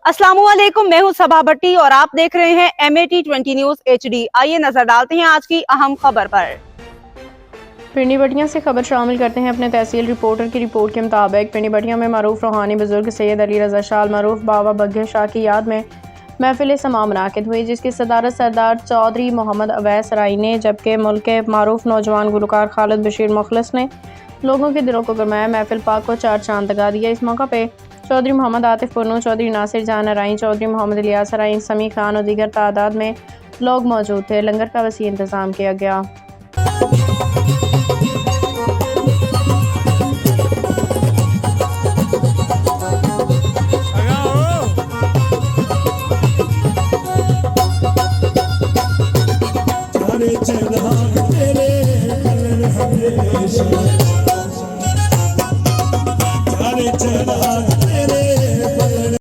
अस्सलामुअलैकुम, मैं हूं सबा भट्टी और आप देख रहे हैं MAT 20 न्यूज HD। आइए नजर डालते हैं आज की अहम खबर पर। पिंडी बटिया से खबर शामिल करते हैं अपने तहसील रिपोर्टर की रिपोर्ट के मुताबिक पिंडी बटिया में मरूफ रूहानी बुजुर्ग सैयद अली रजा शाह मरूफ बाबा बग्घे शाह की याद में महफिल समा मुनाकिद हुई, जिसकी सदारत सरदार चौधरी मोहम्मद अवैस राई ने, जबकि मुल्क के मारूफ नौजवान गुलकार खालिद बशीर मुखलिस ने लोगों के दिलों को गरमाया। महफिल पाक को चार चांद लगा दिया। इस मौका पे चौधरी मोहम्मद आतिफ पुन्नू, चौधरी नासिर जान राई, चौधरी मोहम्मद इलियास राई, समी खान और दीगर तादाद में लोग मौजूद थे। लंगर का वसी इंतजाम किया गया। चला